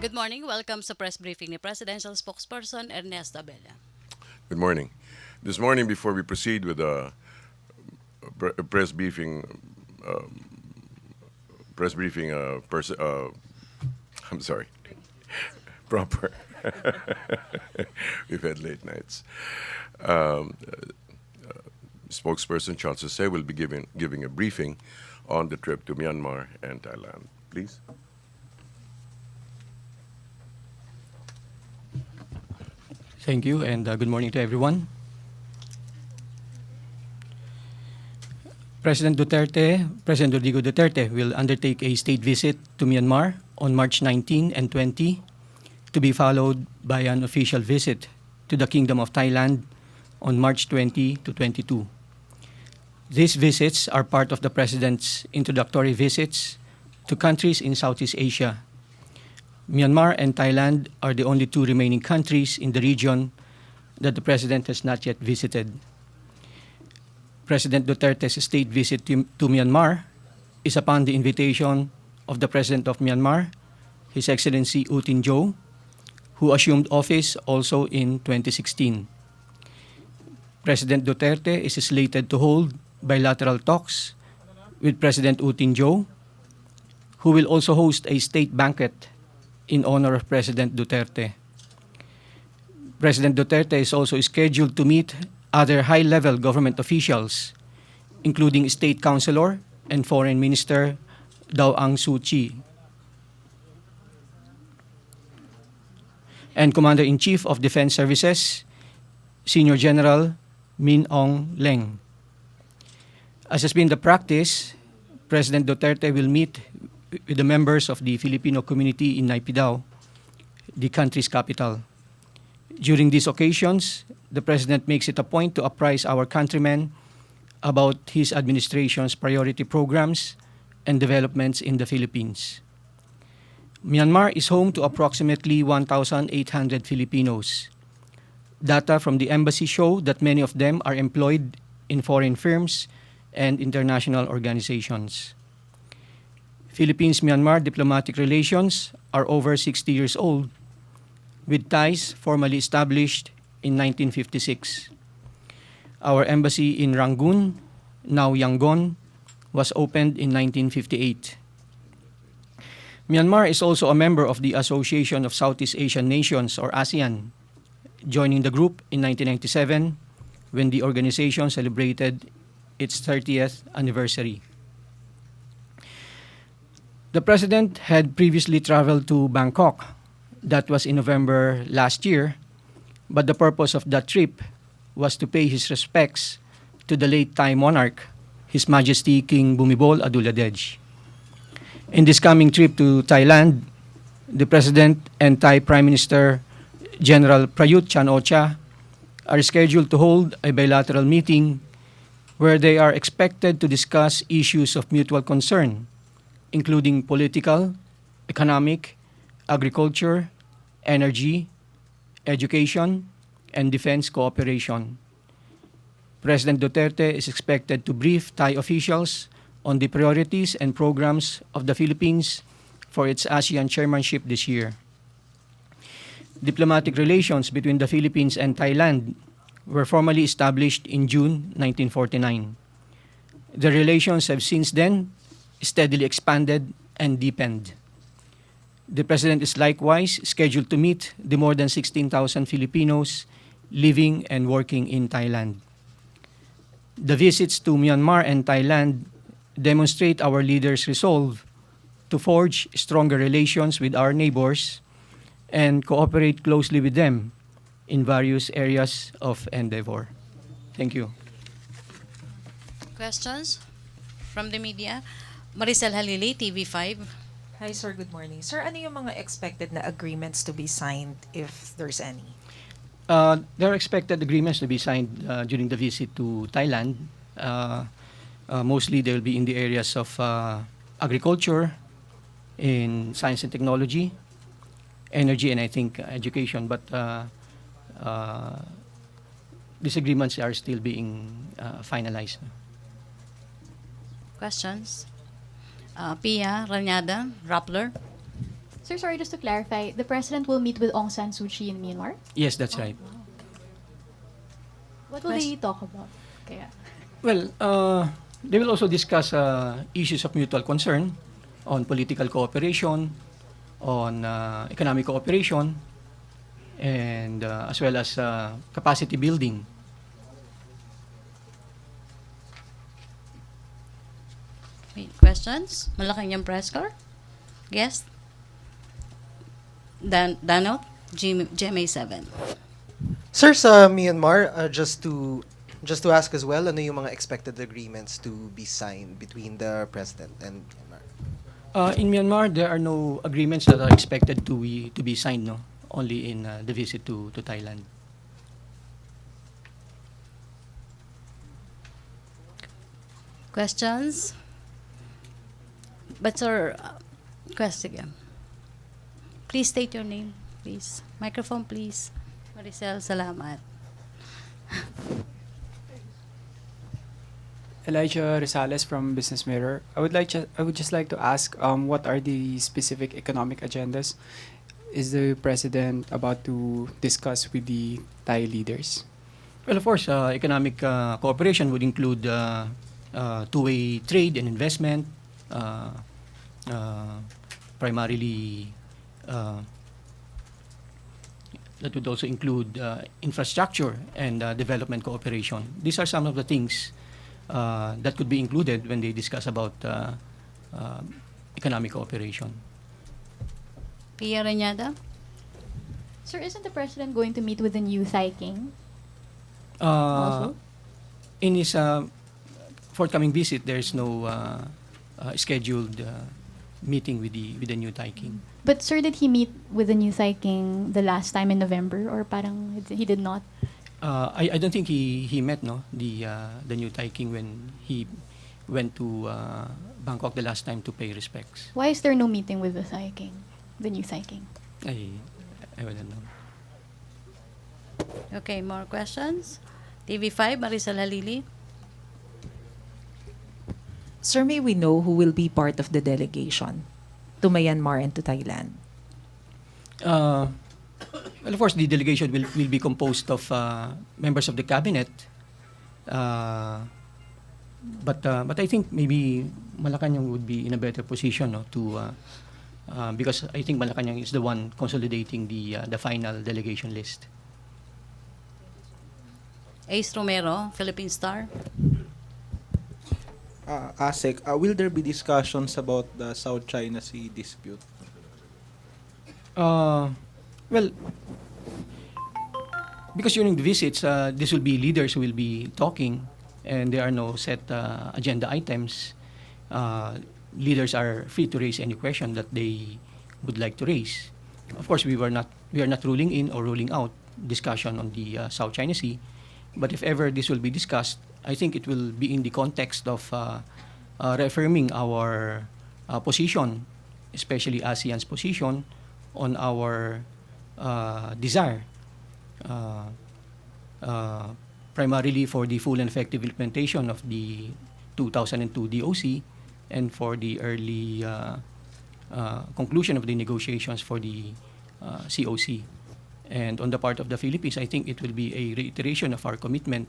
Good morning. Welcome sa press briefing ni Presidential Spokesperson Ernesto Abella. Good morning. This morning, before we proceed with a press briefing, I'm sorry, proper. We've had late nights. Spokesperson Charles Jose will be giving a briefing on the trip to Myanmar and Thailand. Please. Thank you, and good morning to everyone. President Rodrigo Duterte will undertake a state visit to Myanmar on March 19 and 20, to be followed by an official visit to the Kingdom of Thailand on March 20 to 22. These visits are part of the President's introductory visits to countries in Southeast Asia. Myanmar and Thailand are the only two remaining countries in the region that the President has not yet visited. President Duterte's state visit to Myanmar is upon the invitation of the President of Myanmar, His Excellency U Tin Jo, who assumed office also in 2016. President Duterte is slated to hold bilateral talks with President U Tin Jo, who will also host a state banquet in honor of President Duterte. President Duterte is also scheduled to meet other high-level government officials, including State Councilor and Foreign Minister Daw Aung Suu Kyi, and Commander-in-Chief of Defense Services, Senior General Min Aung Hlaing. As has been the practice, President Duterte will meet with the members of the Filipino community in Naypyidaw, the country's capital. During these occasions, the President makes it a point to apprise our countrymen about his administration's priority programs and developments in the Philippines. Myanmar is home to approximately 1,800 Filipinos. Data from the embassy show that many of them are employed in foreign firms and international organizations. Philippines-Myanmar diplomatic relations are over 60 years old, with ties formally established in 1956. Our embassy in Rangoon, now Yangon, was opened in 1958. Myanmar is also a member of the Association of Southeast Asian Nations, or ASEAN, joining the group in 1997 when the organization celebrated its 30th anniversary. The President had previously traveled to Bangkok. That was in November last year, but the purpose of that trip was to pay his respects to the late Thai monarch, His Majesty King Bhumibol Adulyadej. In this coming trip to Thailand, the President and Thai Prime Minister General Prayut Chan-o-cha are scheduled to hold a bilateral meeting where they are expected to discuss issues of mutual concern, including political, economic, agriculture, energy, education, and defense cooperation. President Duterte is expected to brief Thai officials on the priorities and programs of the Philippines for its ASEAN chairmanship this year. Diplomatic relations between the Philippines and Thailand were formally established in June 1949. The relations have since then steadily expanded and deepened. The President is likewise scheduled to meet the more than 16,000 Filipinos living and working in Thailand. The visits to Myanmar and Thailand demonstrate our leaders' resolve to forge stronger relations with our neighbors and cooperate closely with them in various areas of endeavor. Thank you. Questions from the media? Maricel Halili, TV5. Hi, sir. Good morning. Sir, ano yung mga expected na agreements to be signed if there's any? There are expected agreements to be signed during the visit to Thailand. Mostly they will be in the areas of agriculture, in science and technology, energy, and I think education. But these agreements are still being finalized. Questions? Pia Ranyada, Rappler. Sir, sorry, just to clarify, the president will meet with Aung San Suu Kyi in Myanmar? Yes, that's right. What will they talk about? Kaya, Well, they will also discuss issues of mutual concern on political cooperation, on economic cooperation, and as well as capacity building. Wait, questions? Malacanang press corps? Guest? Danot? GMA 7. Sir, sa Myanmar, just to ask as well, ano yung mga expected agreements to be signed between the president and Myanmar? In Myanmar, there are no agreements that are expected to be signed, no? Only in the visit to Thailand. Questions? But sir, question. Please state your name, please. Microphone, please. Maricel, salamat. Elijah Rosales from Business Mirror. I would just like to ask, what are the specific economic agendas is the president about to discuss with the Thai leaders? Well, of course, economic cooperation would include two-way trade and investment, primarily that would also include infrastructure and development cooperation. These are some of the things that could be included when they discuss about economic cooperation. Pia Reñada? sir, isn't the president going to meet with the new Thai king? Uh, in his forthcoming visit, there is no scheduled meeting with the new Thai king. But sir, did he meet with the new Thai king the last time in November, or parang he did not? I don't think he met the new Thai king when he went to Bangkok the last time to pay respects. Why is there no meeting with the Thai king, the new Thai king? I wouldn't know. Okay, more questions? TV5, Maricel Halili. Sir, may we know who will be part of the delegation to Myanmar and to Thailand? Well, of course, the delegation will be composed of members of the cabinet. But I think maybe Malacanang would be in a better position, no, because I think Malacanang is the one consolidating the final delegation list. Ace Romero, Philippine Star. ASEC, will there be discussions about the South China Sea dispute? Well, because during the visits, this will be leaders who will be talking, and there are no set agenda items. Leaders are free to raise any question that they would like to raise. Of course, we are not ruling in or ruling out discussion on the South China Sea, but if ever this will be discussed, I think it will be in the context of reaffirming our position, especially ASEAN's position on our desire, primarily for the full and effective implementation of the 2002 DOC and for the early conclusion of the negotiations for the COC. And on the part of the Philippines, I think it will be a reiteration of our commitment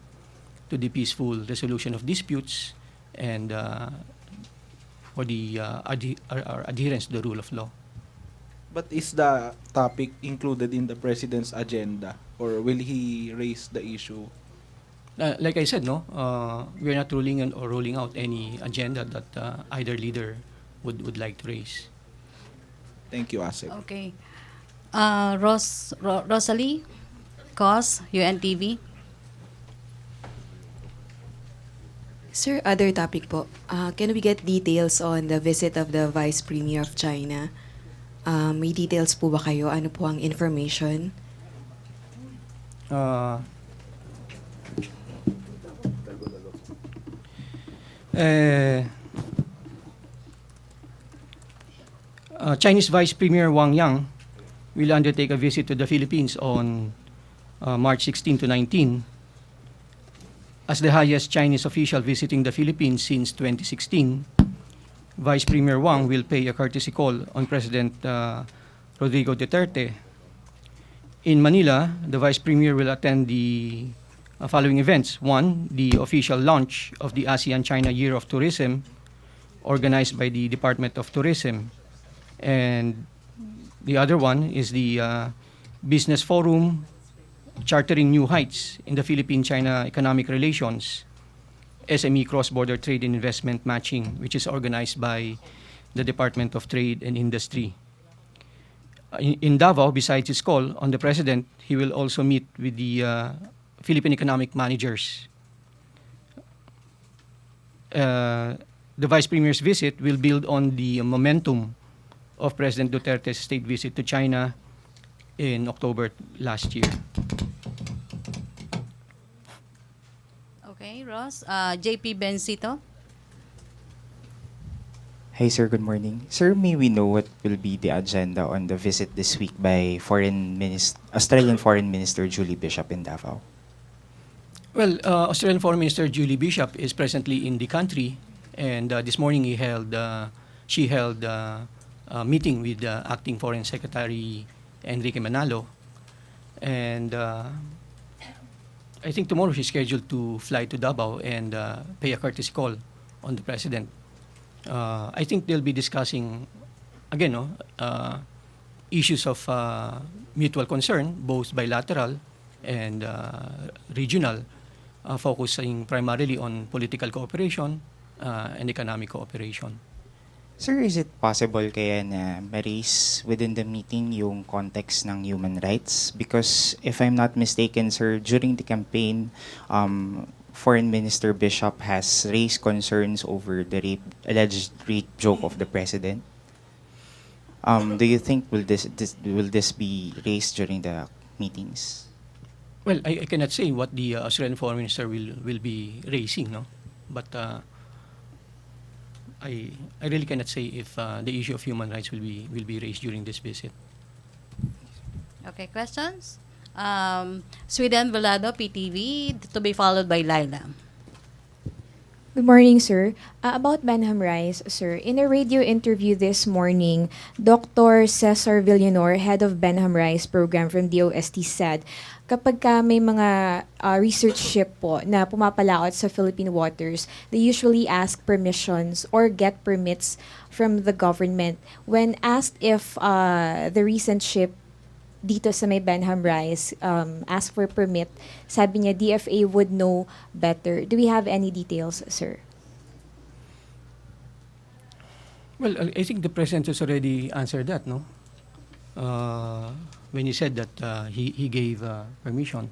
to the peaceful resolution of disputes and for the our adherence to the rule of law. But is the topic included in the president's agenda, or will he raise the issue? Like I said, no, we are not ruling in or ruling out any agenda that either leader would like to raise. Thank you, ASEC. Okay. Rosalie, COS, UNTV. Sir, other topic po. Can we get details on the visit of the Vice Premier of China? May details po ba kayo? Ano po ang information? Chinese Vice Premier Wang Yang will undertake a visit to the Philippines on March 16 to 19. As the highest Chinese official visiting the Philippines since 2016, Vice Premier Wang will pay a courtesy call on President Rodrigo Duterte. In Manila, the Vice Premier will attend the following events. One, the official launch of the Asean-China Year of Tourism, organized by the Department of Tourism. And the other one is the Business Forum, Chartering New Heights in the Philippine-China Economic Relations, SME Cross-Border Trade and Investment Matching, which is organized by the Department of Trade and Industry. In Davao, besides his call on the President, he will also meet with the Philippine economic managers. The Vice Premier's visit will build on the momentum of President Duterte's state visit to China in October last year. Okay, Ross. JP Bencito. Hi sir, good morning. Sir, may we know what will be the agenda on the visit this week by Australian Foreign Minister Julie Bishop in Davao? Well, Australian Foreign Minister Julie Bishop is presently in the country, and this morning she held a meeting with Acting Foreign Secretary Enrique Manalo, and I think tomorrow she's scheduled to fly to Davao and pay a courtesy call on the President. I think they'll be discussing, again, issues of mutual concern, both bilateral and regional, focusing primarily on political cooperation and economic cooperation. Sir, is it possible kaya na ma-raise within the meeting yung context ng human rights? Because if I'm not mistaken, sir, during the campaign, Foreign Minister Bishop has raised concerns over the alleged rape joke of the president. Do you think will this be raised during the meetings? Well, I cannot say what the Australian Foreign Minister will be raising, no? But I really cannot say if the issue of human rights will be raised during this visit. Okay, questions? Sweden Velado, PTV, to be followed by Laila. Good morning, sir. About Benham Rice, sir, in a radio interview this morning, Dr. Cesar Villanor, head of Benham Rice program from DOST, said, kapag ka may mga research ship po na pumapalaot sa Philippine waters, they usually ask permissions or get permits from the government. When asked if the recent ship dito sa may Benham Rice ask for permit, sabi niya DFA would know better. Do we have any details, sir? Well, I think the President has already answered that, no? When he said that he gave permission.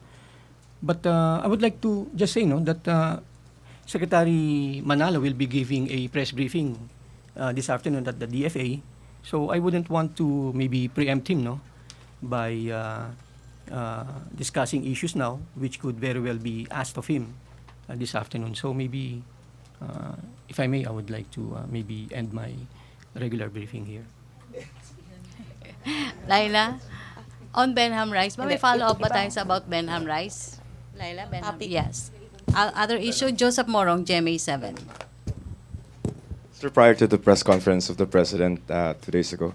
But I would like to just say, no, that Secretary Manalo will be giving a press briefing this afternoon at the DFA. So I wouldn't want to maybe preempt him, no, by discussing issues now, which could very well be asked of him this afternoon. So maybe, if I may, I would like to maybe end my regular briefing here. Laila, on Benham Rice, may follow-up ba tayo sa about Benham Rice? Laila, Benham, yes. Other issue, Joseph Morong, GMA7. Sir, prior to the press conference of the President 2 days ago,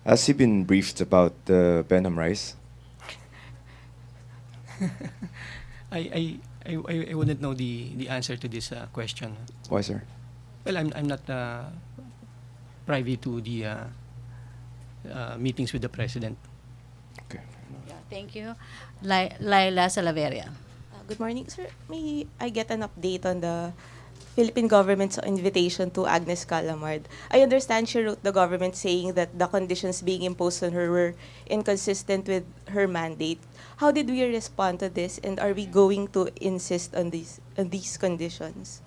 has he been briefed about the Benham Rice? I wouldn't know the answer to this question. Why, sir? Well, I'm not privy to the meetings with the President. Okay. Yeah, thank you. Laila Salaveria. Good morning, sir. May I get an update on the Philippine government's invitation to Agnes Calamard? I understand she wrote the government saying that the conditions being imposed on her were inconsistent with her mandate. How did we respond to this, and are we going to insist on these conditions?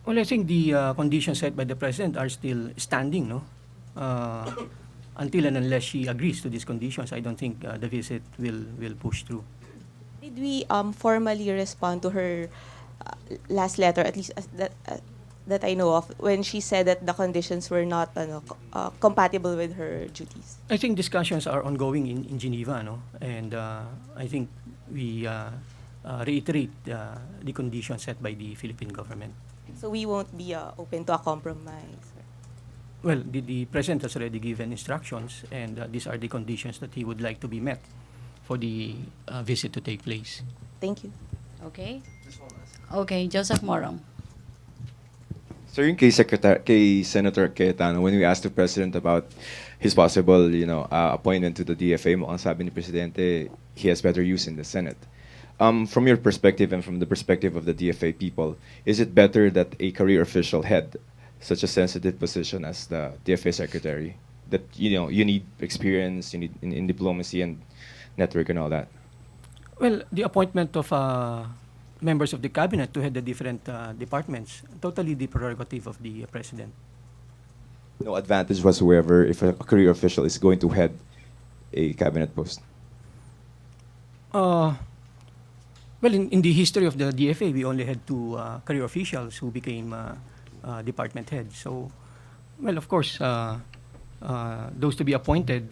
Well, I think the conditions set by the President are still standing, no? Until and unless she agrees to these conditions, I don't think the visit will push through. Did we formally respond to her last letter, at least that I know of, when she said that the conditions were not compatible with her duties? I think discussions are ongoing in Geneva, no? And I think we reiterate the conditions set by the Philippine government. So we won't be open to a compromise? Well, the President has already given instructions, and these are the conditions that he would like to be met for the visit to take place. Thank you. Okay? Okay, Joseph Morong. Sir, yung kay Senator Cayetano, when we asked the President about his possible, appointment to the DFA, mukhang sabi ni Presidente, he has better use in the Senate. From your perspective and from the perspective of the DFA people, is it better that a career official head such a sensitive position as the DFA secretary, that you need experience, you need in diplomacy and network and all that? Well, the appointment of members of the cabinet to head the different departments, totally the prerogative of the President. No advantage whatsoever if a career official is going to head a cabinet post. Well, in the history of the DFA, we only had two career officials who became department heads. So, well, of course, those to be appointed,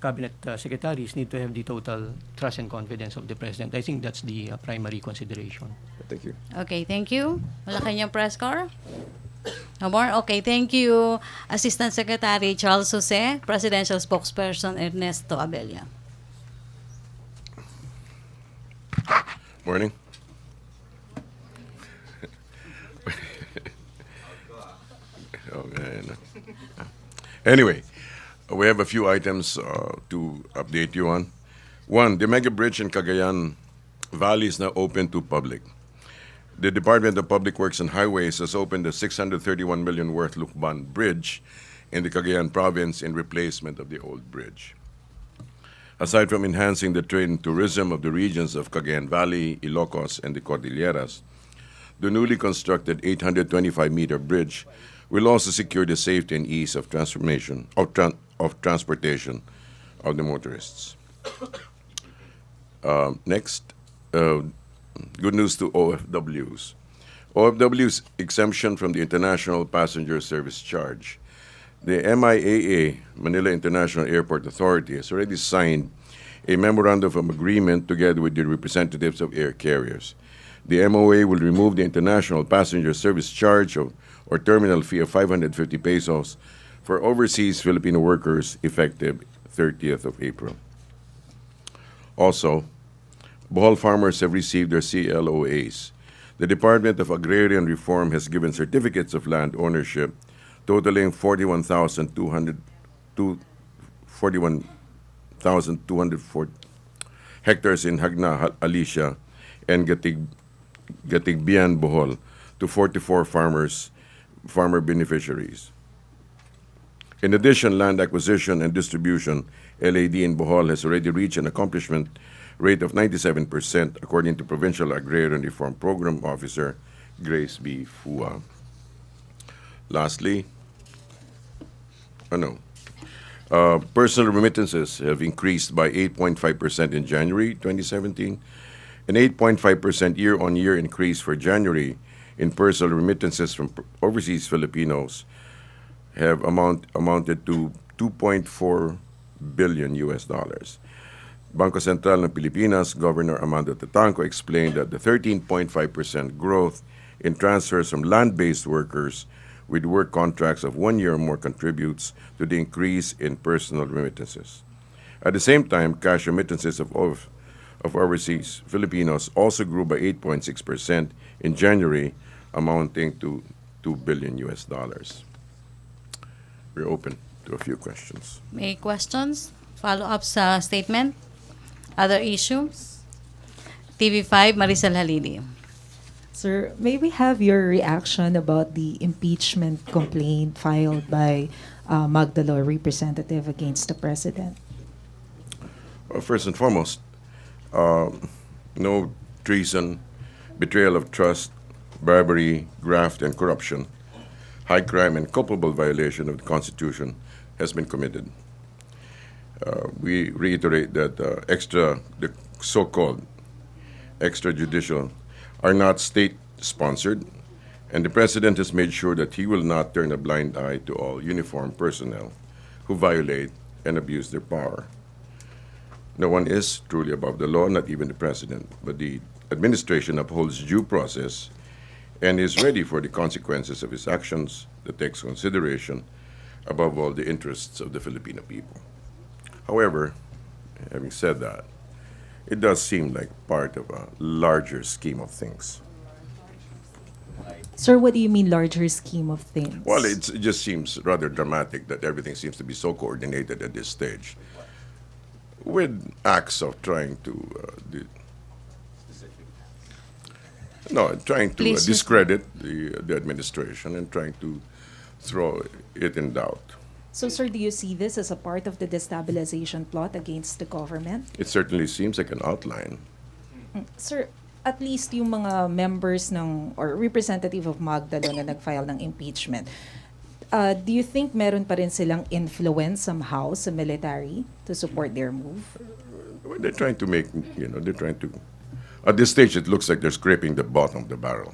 cabinet secretaries, need to have the total trust and confidence of the President. I think that's the primary consideration. Thank you. Okay, thank you. Wala kanyang press corps? No more? Okay, thank you. Assistant Secretary Charles Jose, Presidential Spokesperson Ernesto Abella. Morning. Okay. Anyway, we have a few items to update you on. One, the mega bridge in Cagayan Valley is now open to public. The Department of Public Works and Highways has opened the 631 million worth Lukban Bridge in the Cagayan province in replacement of the old bridge. Aside from enhancing the trade and tourism of the regions of Cagayan Valley, Ilocos, and the Cordilleras, the newly constructed 825-meter bridge will also secure the safety and ease of transportation of the motorists. Next, good news to OFWs. OFWs exemption from the International Passenger Service Charge. The MIAA, Manila International Airport Authority, has already signed a memorandum of agreement together with the representatives of air carriers. The MOA will remove the International Passenger Service Charge or terminal fee of 550 pesos for overseas Filipino workers effective 30th of April. Also, Bohol farmers have received their CLOAs. The Department of Agrarian Reform has given certificates of land ownership totaling 41,204 hectares in Hagna, Alicia, and Gatigbian, Bohol, to 44 farmer beneficiaries. In addition, land acquisition and distribution, LAD in Bohol, has already reached an accomplishment rate of 97%, according to Provincial Agrarian Reform Program Officer Grace B. Fua. Lastly, personal remittances have increased by 8.5% in January 2017, an 8.5% year-on-year increase for January in personal remittances from overseas Filipinos have amounted to $2.4 billion. Bangko Sentral ng Pilipinas Governor Amando Tatanco explained that the 13.5% growth in transfers from land-based workers with work contracts of 1 year or more contributes to the increase in personal remittances. At the same time, cash remittances of overseas Filipinos also grew by 8.6% in January, amounting to $2 billion. We're open to a few questions. May questions? Follow-ups sa statement? Other issues? TV5, Maricel Halili. Sir, may we have your reaction about the impeachment complaint filed by Magdalo, representative against the president? Well, first and foremost, no treason, betrayal of trust, bribery, graft, and corruption, high crime, and culpable violation of the Constitution has been committed. We reiterate that the so-called extrajudicial are not state-sponsored, and the President has made sure that he will not turn a blind eye to all uniformed personnel who violate and abuse their power. No one is truly above the law, not even the President, but the administration upholds due process and is ready for the consequences of his actions that takes consideration above all the interests of the Filipino people. However, having said that, it does seem like part of a larger scheme of things. Sir, what do you mean larger scheme of things? Well, it just seems rather dramatic that everything seems to be so coordinated at this stage, with acts of trying to Please just- discredit the administration and trying to throw it in doubt. So, sir, do you see this as a part of the destabilization plot against the government? It certainly seems like an outline. Sir, at least yung mga members ng or representative of Magdalo na nag-file ng impeachment, do you think meron pa rin silang influence somehow sa military to support their move? Well, they're trying to make, they're trying to. At this stage, it looks like they're scraping the bottom of the barrel.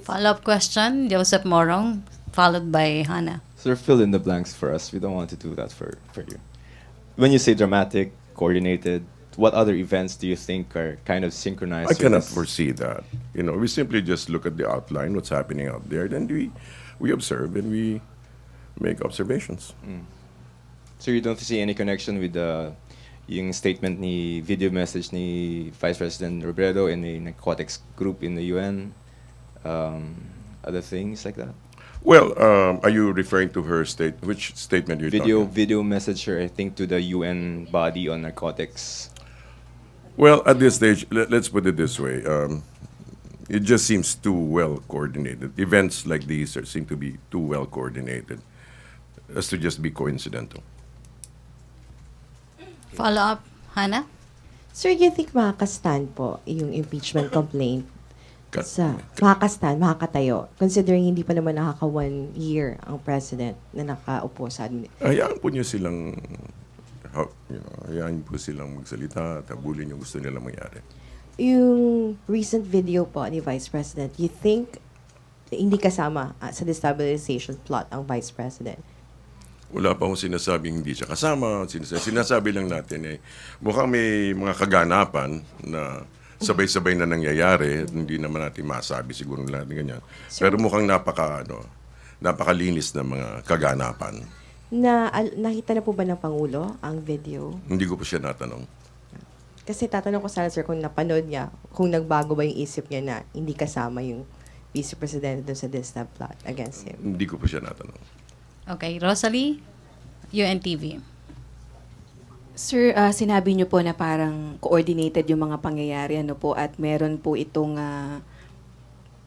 Follow-up question, Joseph Morong, followed by Hannah. Sir, fill in the blanks for us. We don't want to do that for you. When you say dramatic, coordinated, what other events do you think are kind of synchronized? I with cannot this? foresee that. We simply just look at the outline, what's happening out there, then we observe and we make observations. So you don't see any connection with yung statement video message ni Vice President Robredo and the narcotics group in the UN, other things like that? Well, are you referring to her which statement you're talking? Video message her, I think, to the UN body on narcotics. Well, at this stage, let's put it this way. It just seems too well coordinated. Events like these seem to be too well coordinated as to just be coincidental. Follow-up, Hannah? Sir, you think makakastand po yung impeachment complaint? Ka- Makakatayo, considering hindi pa naman nakaka 1 year ang president na nakaupo sa Hayaan po niyo silang, hayaan po silang magsalita at habulin yung gusto nilang mangyari. Yung recent video po ni Vice President, you think hindi kasama sa destabilization plot ang Vice President? Wala pa akong sinasabing hindi siya kasama. Sinasabi lang natin mukhang may mga kaganapan na sabay-sabay na nangyayari. Hindi naman natin masabi siguro natin ganyan. Pero mukhang napakalinis na mga kaganapan. Nakita na po ba ng Pangulo ang video? Hindi ko pa siya natanong. Kasi tatanong ko sana, sir, kung napanood niya, kung nagbago ba yung isip niya na hindi kasama yung Vice President doon sa Destab plot against him. Hindi ko pa siya natanong. Okay, Rosalie, UNTV. Sir, sinabi niyo po na parang coordinated yung mga pangyayari at meron po itong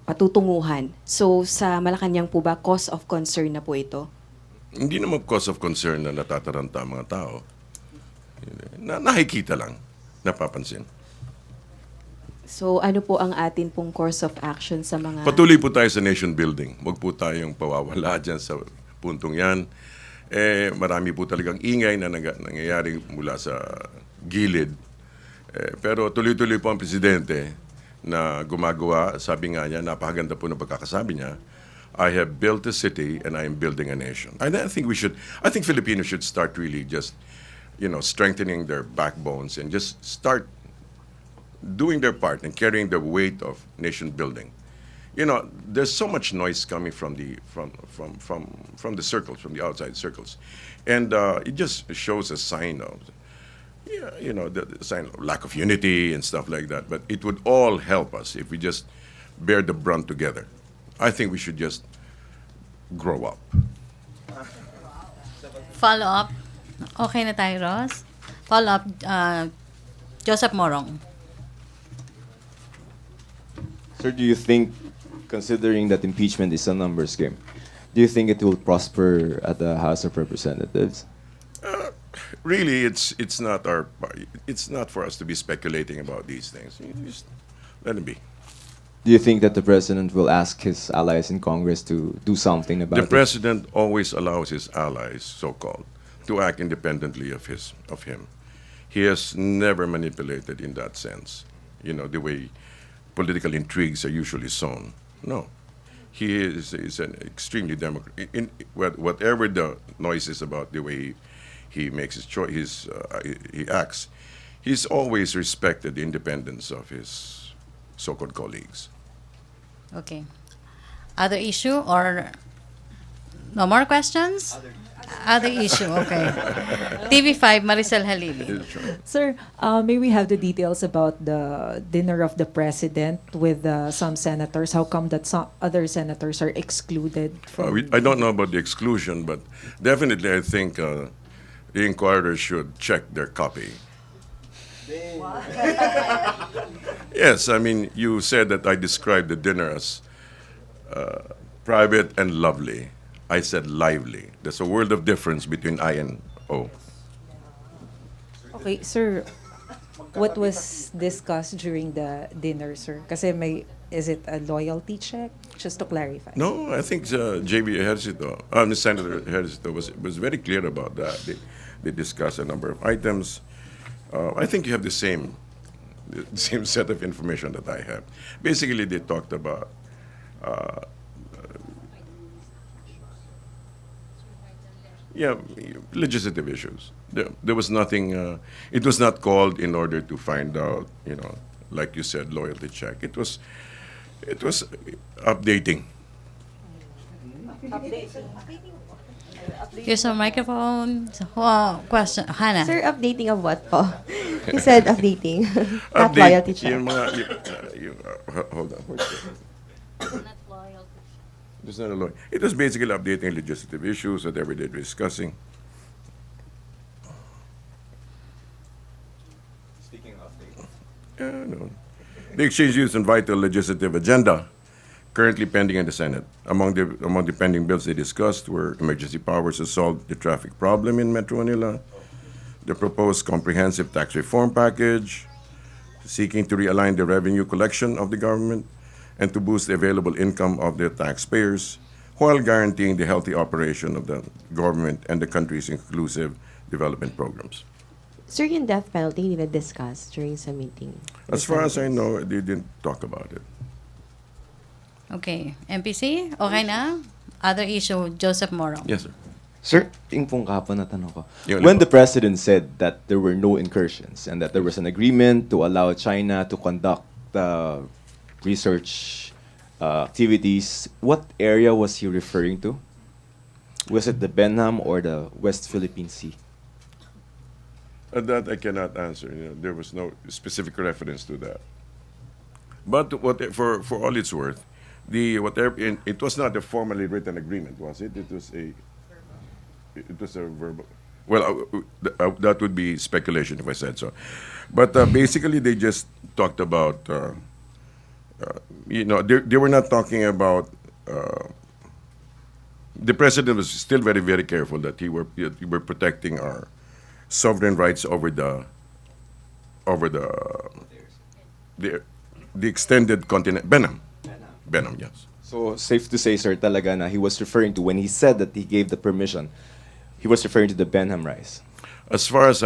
patutunguhan. So sa Malacanang po ba, cause of concern na po ito? Hindi naman cause of concern na natataranta ang mga tao. Nakikita lang, napapansin. So ano po ang atin pong course of action sa mga... Patuloy po tayo sa nation building. Huwag po tayong pawawala dyan sa puntong yan. Marami po talagang ingay na nangyayari mula sa gilid. Pero tuloy-tuloy po ang presidente na gumagawa. Sabi nga niya, napakaganda po ng pagkakasabi niya, I have built a city and I am building a nation. And I think Filipinos should start really just, strengthening their backbones and just start doing their part and carrying the weight of nation building. There's so much noise coming from the circles, from the outside circles, and it just shows a sign of, the sign of lack of unity and stuff like that. But it would all help us if we just bear the brunt together. I think we should just grow up. Follow-up. Okay na tayo, Ross. Follow-up, Joseph Morong. Sir, do you think, considering that impeachment is a numbers game, do you think it will prosper at the House of Representatives? Really, it's not for us to be speculating about these things. You just let them be. Do you think that the president will ask his allies in Congress to do something about it? The president always allows his allies, so-called, to act independently of him. He has never manipulated in that sense. The way political intrigues are usually sown. No. He is an extremely democratic. Whatever the noise is about the way he makes his choice, he acts, he's always respected the independence of his so-called colleagues. Okay. Other issue or No more questions? Other issue, okay. TV5, Maricel Halili. Sir, may we have the details about the dinner of the president with some senators? How come that some other senators are excluded from? I don't know about the exclusion, but definitely I think the inquirer should check their copy. Yes, I mean, you said that I described the dinner as private and lovely. I said lively. There's a world of difference between I and O. Okay, sir, what was discussed during the dinner, sir? Kasi is it a loyalty check? Just to clarify. No, I think JB Ejercito, Senator Ejercito was very clear about that. They discussed a number of items. I think you have the same set of information that I have. Basically, they talked about legislative issues. There was nothing. It was not called in order to find out, like you said, loyalty check. It was updating. Here's a microphone. Question, Hannah. Sir, updating of what po? You said updating, not loyalty check. Hold on. It's not a law. It was basically updating legislative issues, whatever they're discussing. Speaking of No. The exchange views on vital legislative agenda currently pending in the Senate. Among the pending bills they discussed were emergency powers to solve the traffic problem in Metro Manila, the proposed comprehensive tax reform package, seeking to realign the revenue collection of the government, and to boost the available income of the taxpayers while guaranteeing the healthy operation of the government and the country's inclusive development programs. Sir, yung death penalty nila discussed during sa meeting? As far as I know, they didn't talk about it. Okay. MPC, okay na? Other issue, Joseph Moro. Yes, sir. Sir, yung pong kahapon na tanong ko. Yung When ulit the president said that there were no incursions and that there was an agreement to allow China to conduct research activities, what area was he referring to? Was it the Benham or the West Philippine Sea? That I cannot answer. There was no specific reference to that. But for all it's worth, it was not a formally written agreement, was it? It was a verbal. Well, that would be speculation if I said so. But basically, they just talked about. They were not talking about. The president was still very, very careful that he were protecting our sovereign rights over the extended continent. Benham, yes. So, safe to say, sir, talaga na he was referring to, when he said that he gave the permission, he was referring to the Benham rice. As far as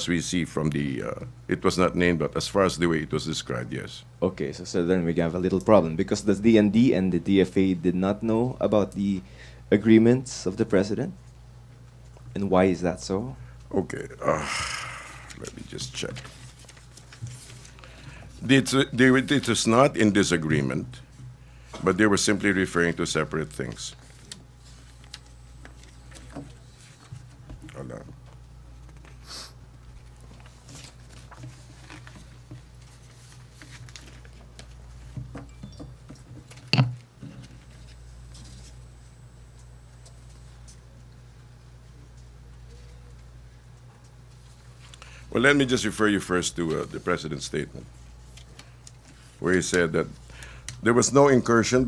we see from the, it was not named, but as far as the way it was described, yes. Okay, so then we have a little problem because the DND and the DFA did not know about the agreements of the president. And why is that so? Okay, let me just check. It was not in disagreement, but they were simply referring to separate things. Hold on. Well, let me just refer you first to the president's statement, where he said that there was no incursion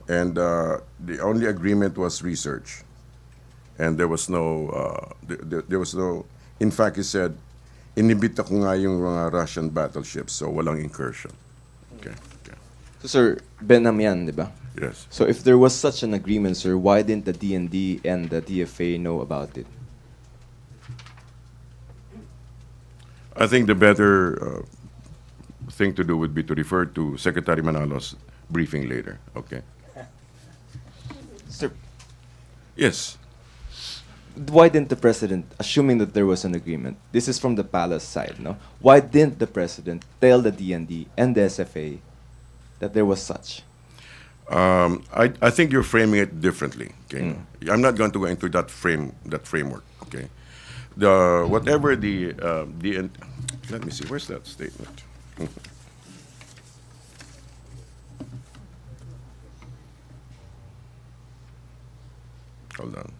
and the only agreement was research, and there was no. In fact, he said, inibita ko nga yung mga Russian battleships, so walang incursion. Okay. So, sir, Benham yan, di ba? Yes. So, if there was such an agreement, sir, why didn't the DND and the DFA know about it? I think the better thing to do would be to refer to Secretary Manalo's briefing later. Okay. Sir, yes. Why didn't the president, assuming that there was an agreement, this is from the palace side, no? Why didn't the president tell the DND and the SFA that there was such? I think you're framing it differently. Okay, I'm not going to go into that framework. Okay, the whatever the let me see. Where's that statement? Hold on.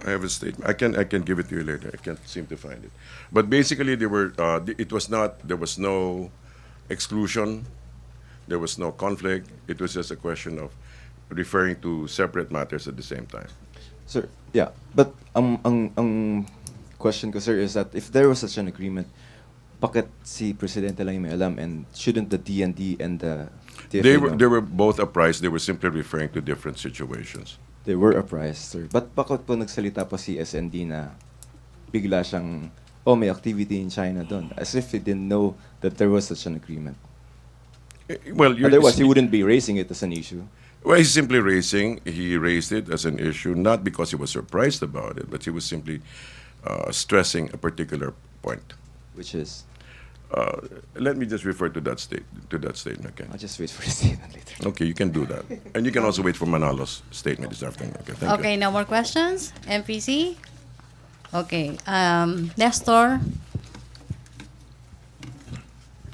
I have a statement. I can give it to you later. I can't seem to find it. But basically, it was not. There was no exclusion. There was no conflict. It was just a question of referring to separate matters at the same time. Sir, yeah. But ang question ko, sir, is that if there was such an agreement, bakit si Presidente lang yung may alam, and shouldn't the DND and the TFA know? They were both apprised. They were simply referring to different situations. They were apprised, sir. But bakit po nagsalita pa si SND na bigla siyang, oh, may activity in China doon, as if he didn't know that there was such an agreement? Well, otherwise he wouldn't be raising it as an issue. Well, he's simply he raised it as an issue, not because he was surprised about it, but he was simply stressing a particular point. Which is? Let me just refer to that statement. Okay. I'll just wait for the statement later. Okay, you can do that, and you can also wait for Manalo's statement this afternoon. Okay, thank Okay, you. no more questions. MPC. Okay, Nestor.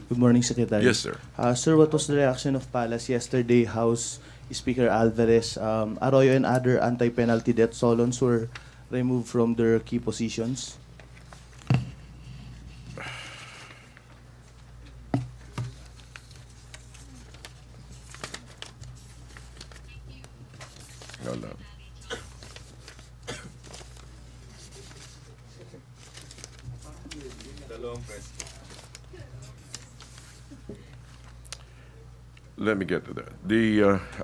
Good morning, Secretary. Yes, sir. Sir, what was the reaction of Palace yesterday? House Speaker Alvarez, Arroyo, and other anti-penalty death solons were removed from their key positions? Hold on. Let me get to that.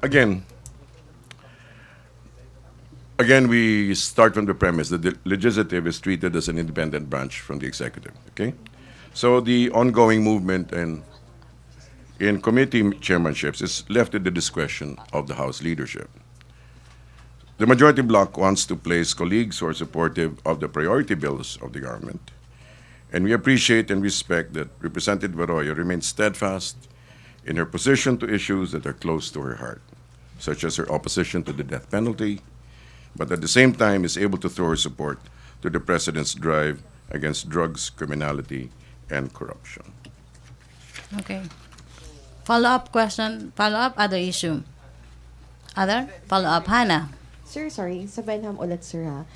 Again, we start from the premise that the legislative is treated as an independent branch from the executive. Okay, so the ongoing movement in committee chairmanships is left at the discretion of the House leadership. The majority bloc wants to place colleagues who are supportive of the priority bills of the government, and we appreciate and respect that Representative Arroyo remains steadfast in her position to issues that are close to her heart, such as her opposition to the death penalty, but at the same time is able to throw her support to the President's drive against drugs, criminality, and corruption. Okay. Follow-up question, follow-up, other issue. Other? Follow-up, Hannah. Sir, sorry, sa Benham ulit, sir, ha?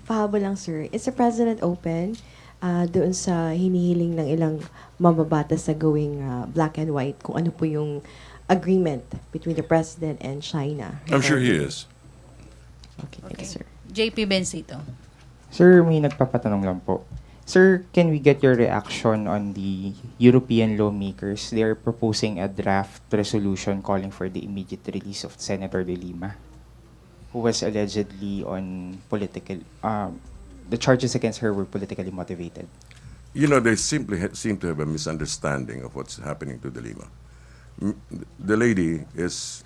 Pahabol lang, sir. Is the President open doon sa hinihiling ng ilang mababatas na gawing black and white kung ano po yung agreement between the President and China? I'm sure he is. Okay, thank you, sir. JP Bencito. Sir, may nagpapatanong lang po. Sir, can we get your reaction on the European lawmakers? They are proposing a draft resolution calling for the immediate release of Senator De Lima, who was allegedly on political, the charges against her were politically motivated. You know, they simply seem to have a misunderstanding of what's happening to De Lima. The lady is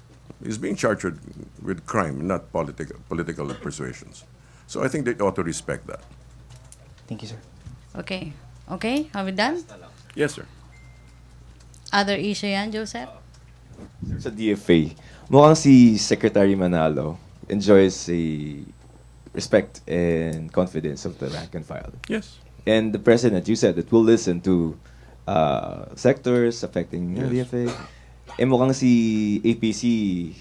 being charged with crime, not political persuasions. So I think they ought to respect that. Thank you, sir. Okay. Okay, are we done? Yes, sir. Other issue yan, Joseph? Sa DFA, mukhang si Secretary Manalo enjoys the respect and confidence of the rank and file. Yes. And the President, you said that we'll listen to sectors affecting the DFA. Eh mukhang si APC,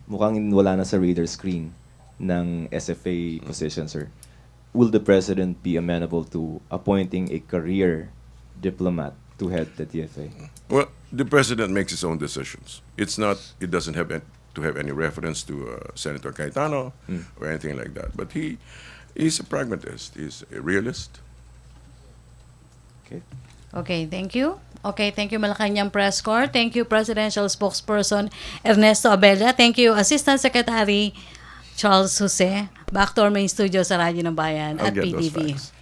mukhang wala na sa radar screen ng SFA position, sir. Will the President be amenable to appointing a career diplomat to head the DFA? Well, the President makes his own decisions. It doesn't have to have any reference to Senator Cayetano or anything like that. But he's a pragmatist. He's a realist. Okay. Okay, thank you. Okay, thank you Malacanang Press Corps. Thank you Presidential Spokesperson Ernesto Abella. Thank you Assistant Secretary Charles Jose. Back to our main studio sa Radyo ng Bayan I'll at get those PTV. facts.